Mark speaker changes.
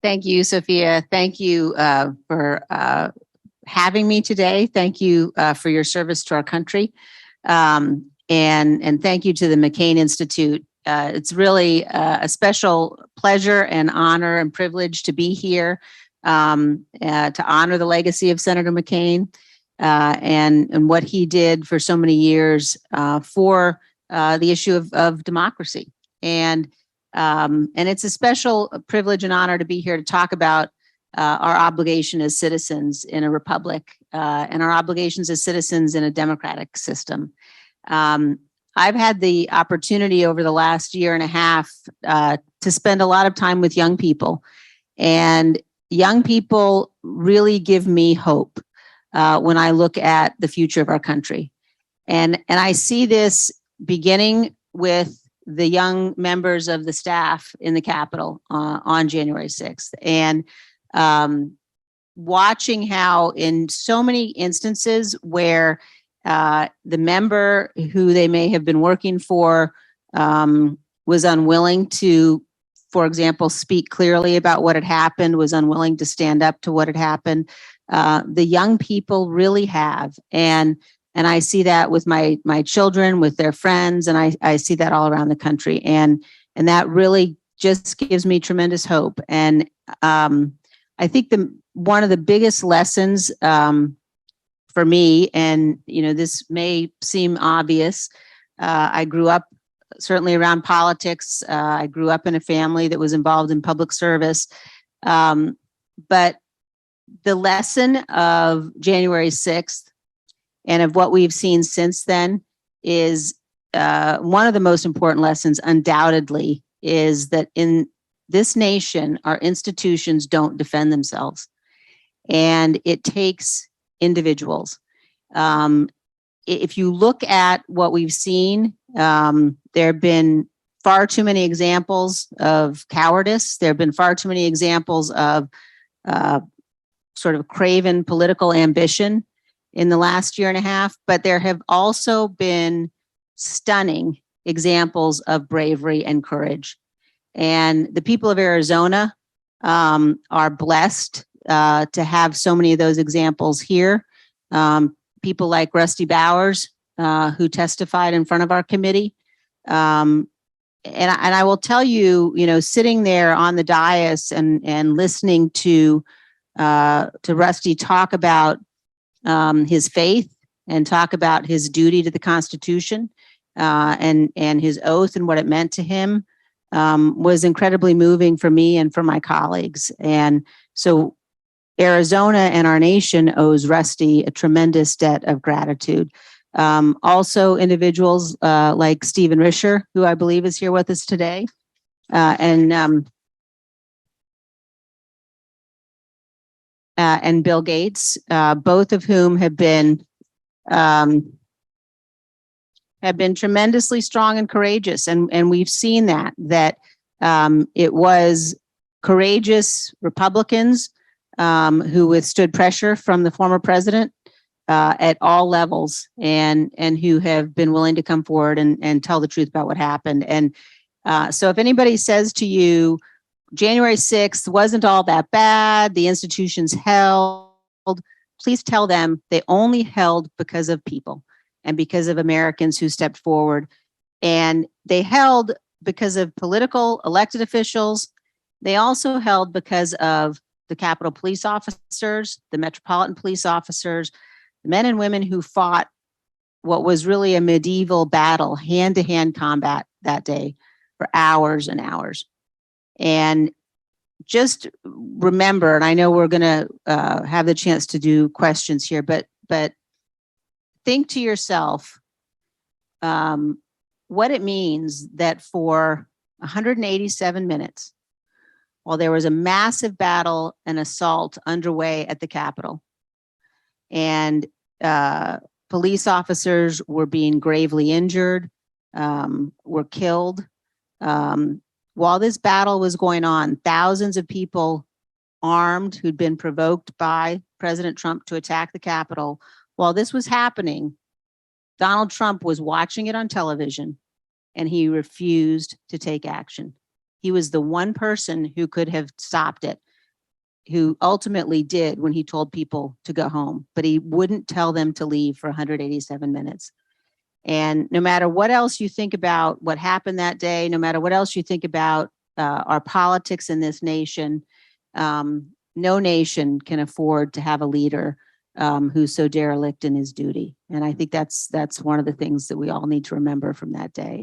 Speaker 1: Thank you, Sophia. Thank you for having me today. Thank you for your service to our country. And thank you to the McCain Institute. It's really a special pleasure and honor and privilege to be here to honor the legacy of Senator McCain and what he did for so many years for the issue of democracy. And it's a special privilege and honor to be here to talk about our obligation as citizens in a republic and our obligations as citizens in a democratic system. I've had the opportunity over the last year and a half to spend a lot of time with young people, and young people really give me hope when I look at the future of our country. And I see this beginning with the young members of the staff in the Capitol on January 6th. And watching how in so many instances where the member who they may have been working for was unwilling to, for example, speak clearly about what had happened, was unwilling to stand up to what had happened. The young people really have. And I see that with my children, with their friends, and I see that all around the country. And that really just gives me tremendous hope. And I think one of the biggest lessons for me, and this may seem obvious, I grew up certainly around politics. I grew up in a family that was involved in public service. But the lesson of January 6th and of what we've seen since then is one of the most important lessons, undoubtedly, is that in this nation, our institutions don't defend themselves. And it takes individuals. If you look at what we've seen, there have been far too many examples of cowardice. There have been far too many examples of sort of craven political ambition in the last year and a half, but there have also been stunning examples of bravery and courage. And the people of Arizona are blessed to have so many of those examples here. People like Rusty Bowers, who testified in front of our committee. And I will tell you, sitting there on the dais and listening to Rusty talk about his faith and talk about his duty to the Constitution and his oath and what it meant to him was incredibly moving for me and for my colleagues. And so Arizona and our nation owes Rusty a tremendous debt of gratitude. Also individuals like Stephen Risher, who I believe is here with us today, and Bill Gates, both of whom have been tremendously strong and courageous, and we've seen that it was courageous Republicans who withstood pressure from the former president at all levels, and who have been willing to come forward and tell the truth about what happened. And so if anybody says to you, January 6th wasn't all that bad, the institutions held, please tell them they only held because of people and because of Americans who stepped forward. And they held because of political elected officials. They also held because of the Capitol police officers, the Metropolitan police officers, the men and women who fought what was really a medieval battle, hand-to-hand combat that day for hours and hours. And just remember, and I know we're going to have the chance to do questions here, but think to yourself what it means that for 187 minutes, while there was a massive battle and assault underway at the Capitol, and police officers were being gravely injured, were killed. While this battle was going on, thousands of people armed who'd been provoked by President Trump to attack the Capitol. While this was happening, Donald Trump was watching it on television and he refused to take action. He was the one person who could have stopped it. who ultimately did when he told people to go home, but he wouldn't tell them to leave for 187 minutes. And no matter what else you think about what happened that day, no matter what else you think about our politics in this nation, no nation can afford to have a leader who's so derelict in his duty. And I think that's one of the things that we all need to remember from that day.